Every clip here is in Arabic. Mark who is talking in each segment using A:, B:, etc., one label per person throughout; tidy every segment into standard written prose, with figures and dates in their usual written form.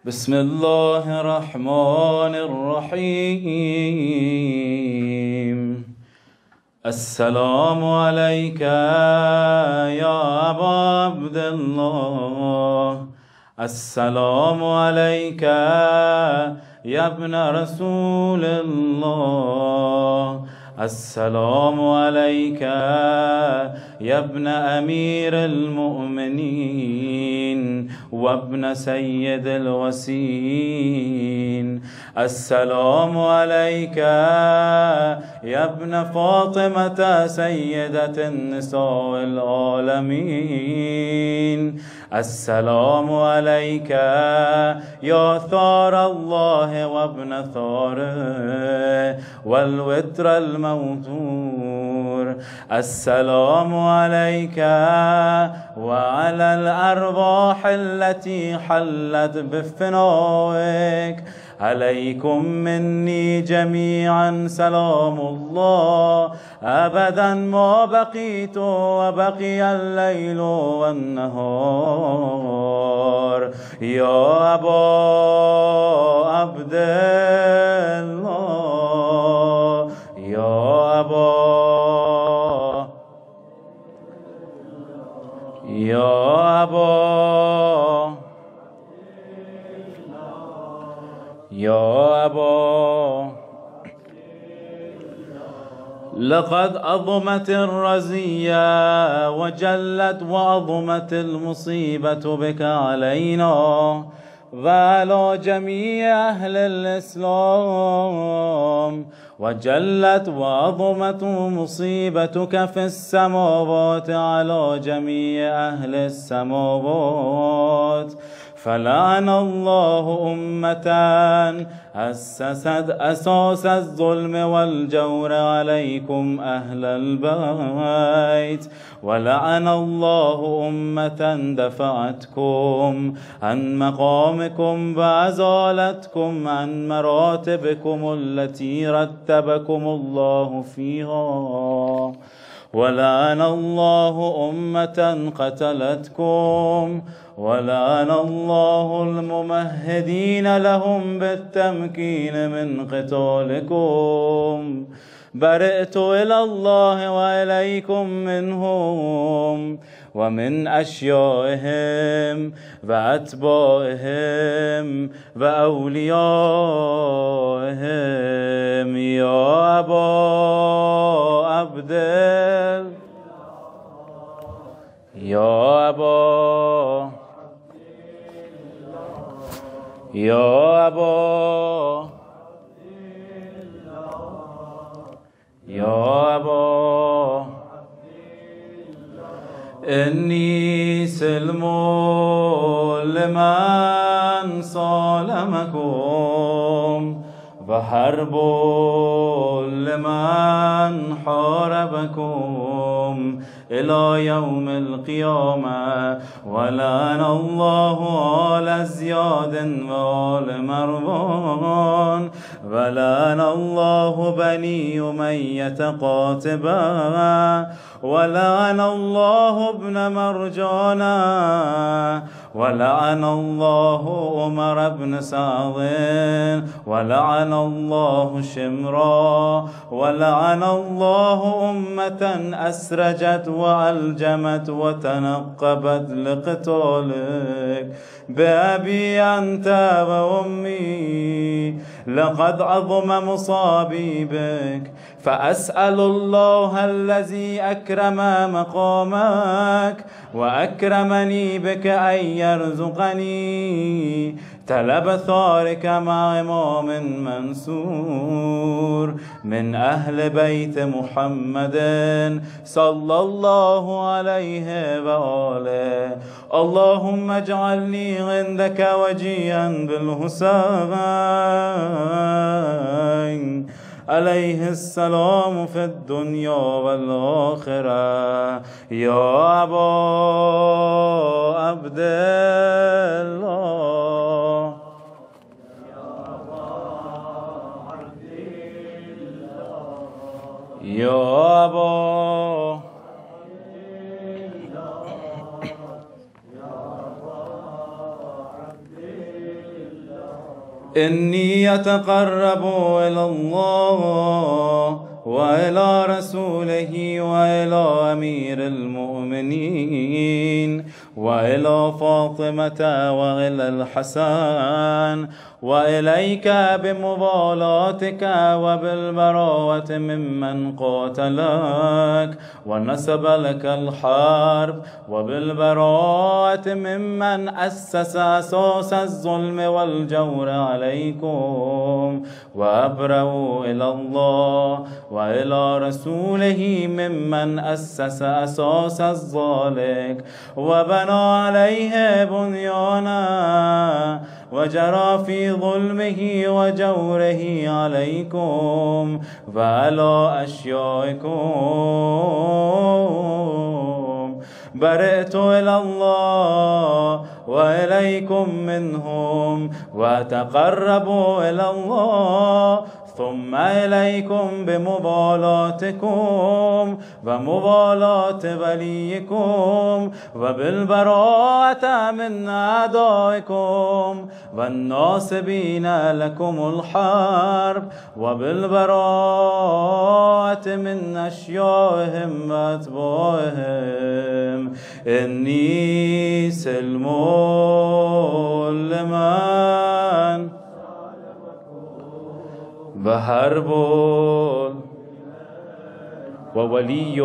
A: بسم الله الرحمن الرحيم. السلام عليك يا أبا عبد الله، السلام عليك يا ابن رسول الله، السلام عليك يا ابن أمير المؤمنين وابن سيد الوسيين، السلام عليك يا ابن فاطمة سيدة النساء العالمين، السلام عليك يا ثار الله وابن ثاره والوتر الموتور، السلام عليك وعلى الأرواح التي حلت بفنائك، عليكم مني جميعا سلام الله أبدا ما بقيت وبقي الليل والنهار. يا أبا عبد الله، يا أبا، يا أبا، يا أبا، لقد أضمت الرزية وجلت وأضمت المصيبة بك علينا وعلى جميع أهل الإسلام، وجلت وعظمت مصيبتك في السماوات على جميع أهل السماوات، فلعن الله أمة أسست أساس الظلم والجور عليكم أهل البيت، ولعن الله أمة دفعتكم عن مقامكم وأزالتكم عن مراتبكم التي رتبكم الله فيها، ولعن الله أمة قتلتكم، ولعن الله الممهدين لهم بالتمكين من قتالكم. برئت إلى الله وإليكم منهم ومن أشيائهم وأتباعهم وأوليائهم. يا أبا عبد، يا أبا، يا أبا، يا أبا، إني سلم لمن صالمكم وحرب لمن حاربكم إلى يوم القيامة، ولعن الله آل زياد وآل مروان، ولعن الله بني أمية قاتبا، ولعن الله ابن مرجانا، ولعن الله عمر بن سعد، ولعن الله شمرا، ولعن الله أمة أسرجت وألجمت وتنقبت لقتالك. بأبي أنت وأمي لقد عظم مصابي بك، فأسأل الله الذي أكرم مقامك وأكرمني بك أن يرزقني طلب ثارك مع إمام منصور من أهل بيت محمد صلى الله عليه وآله. اللهم اجعلني عندك وجيها بالحسين عليه السلام في الدنيا والآخرة. يا أبا عبد الله، يا أبا، إني أتقرب إلى الله وإلى رسوله وإلى أمير المؤمنين وإلى فاطمة وإلى الحسن وإليك بمبالاتك وبالبراءة ممن قاتلك ونسب لك الحرب وبالبراءة ممن أسس أساس الظلم والجور عليكم وأبرأ إلى الله وإلى رسوله ممن أسس أساس الظالم وبنى عليه بنيانا وجرى في ظلمه وجوره عليكم وعلى أشيائكم. برئت إلى الله وإليكم منهم وأتقرب إلى الله ثم إليكم بمبالاتكم ومبالاة وليكم وبالبراءة من أعدائكم والناصبين لكم الحرب وبالبراءة من أشيائهم وأتباعهم. إني سلم لمن وحرب وولي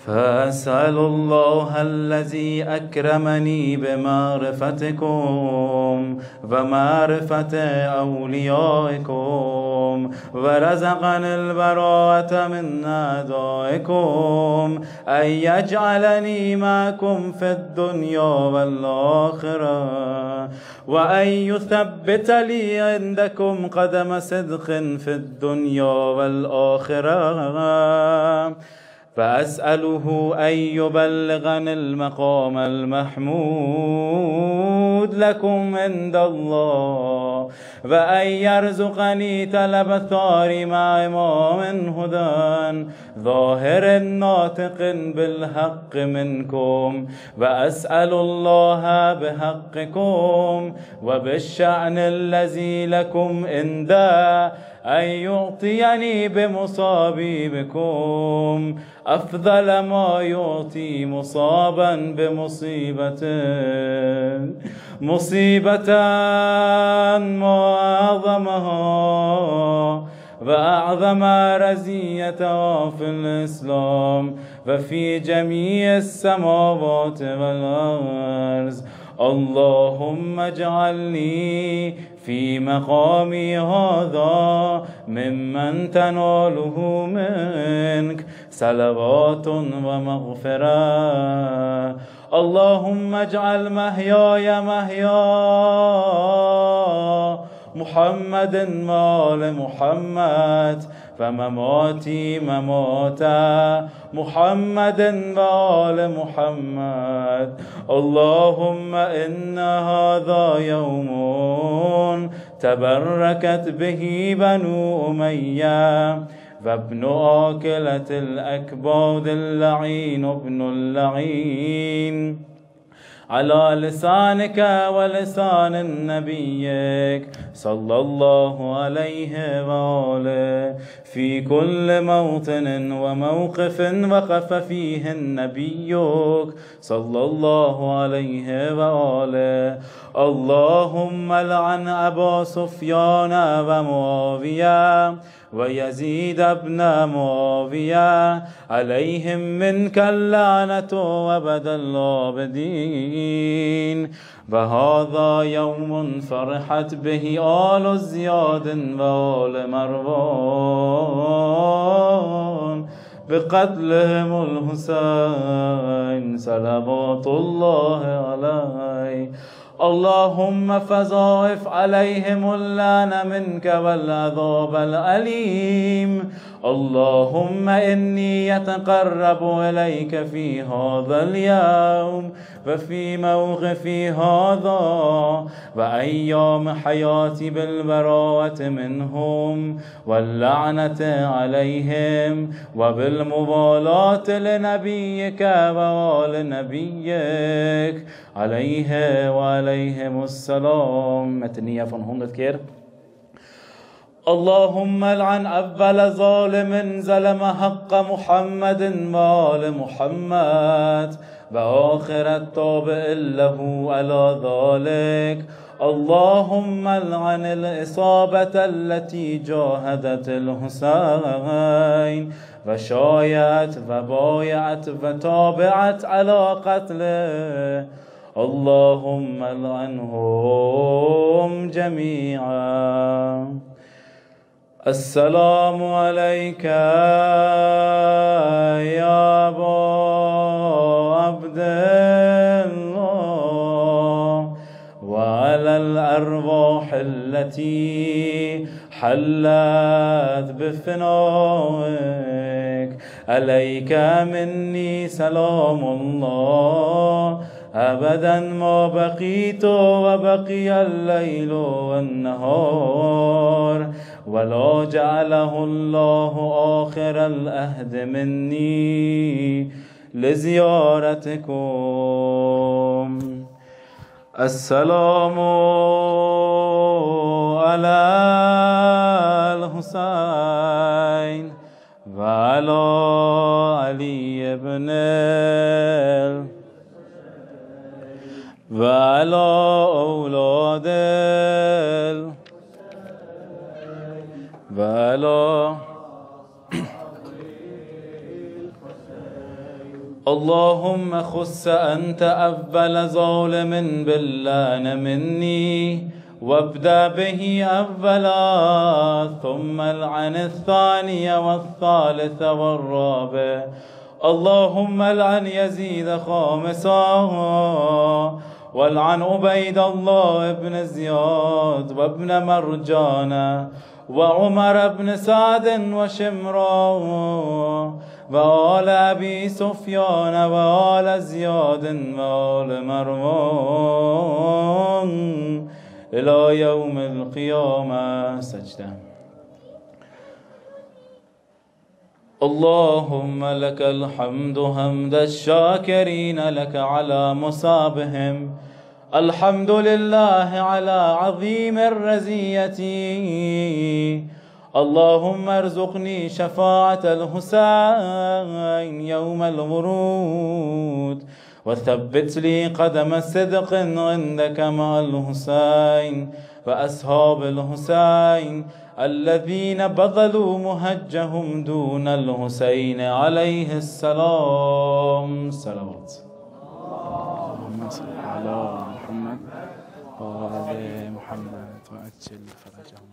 A: فأسأل الله الذي أكرمني بمعرفتكم ومعرفة أوليائكم ورزقني البراءة من أعدائكم أن يجعلني معكم في الدنيا والآخرة وأن يثبت لي عندكم قدم صدق في الدنيا والآخرة. فأسأله أن يبلغني المقام المحمود لكم عند الله وأن يرزقني طلب الثار مع إمام هدى ظاهر ناطق بالحق منكم. وأسأل الله بحقكم وبالشأن الذي لكم عنده أن يعطيني بمصابي بكم أفضل ما يعطي مصابا مصيبة معظمها وأعظم رزيتها في الإسلام وفي جميع السماوات والأرض. اللهم اجعلني في مقامي هذا ممن تناله منك صلوات ومغفرة. اللهم اجعل محياي محيا محمد وآل محمد فمماتي ممات محمد وآل محمد. اللهم إن هذا يوم تبركت به بنو أمية وابن آكلة الأكباد اللعين ابن اللعين على لسانك ولسان نبيك صلى الله عليه وآله في كل موطن وموقف وقف فيه نبيك صلى الله عليه وآله. اللهم لعن أبا سفيان ومعاوية ويزيد ابن معاوية عليهم منك اللعنة وأبد الآبدين. وهذا يوم فرحت به آل زياد وآل مروان بقتلهم الحسين صلوات الله عليه. اللهم فضاعف عليهم اللعن منك والعذاب الأليم. اللهم إني أتقرب إليك في هذا اليوم وفي موقفي هذا وأيام حياتي بالبراءة منهم واللعنة عليهم وبالمبالاة لنبيك وآل نبيك عليه وعليهم السلام. متنية von 100 keer. اللهم لعن أول ظالم ظلم حق محمد وآل محمد وآخر التابع له على ذلك. اللهم لعن الإصابة التي جاهدت الحسين وشايعت وبايعت وتابعت على قتله. اللهم لعنهم جميعا. السلام عليك يا أبا عبد الله وعلى الأرواح التي حلت بفنائك. عليك مني سلام الله أبدا ما بقيت وبقي الليل والنهار ولا جعله الله آخر الأهد مني لزيارتكم. السلام على الحسين وعلى علي بن وعلى أولاد وعلى اللهم خص أنت أول ظالم باللعن مني وابدأ به أولا ثم العن الثاني والثالث والرابع. اللهم العن يزيد خامسا والعن عبيد الله بن زياد وابن مرجان وعمر بن سعد وشمران وآل أبي سفيان وآل زياد وآل مروان إلى يوم القيامة. سجدة. اللهم لك الحمد حمد الشاكرين لك على مصابهم. الحمد لله على عظيم الرزية. اللهم ارزقني شفاعة الحسين يوم الورود وثبت لي قدم صدق عندك مع الحسين وأصحاب الحسين الذين بذلوا مهجهم دون الحسين عليه السلام. صلوات. اللهم صل على محمد وآل محمد وأجل فرجهم.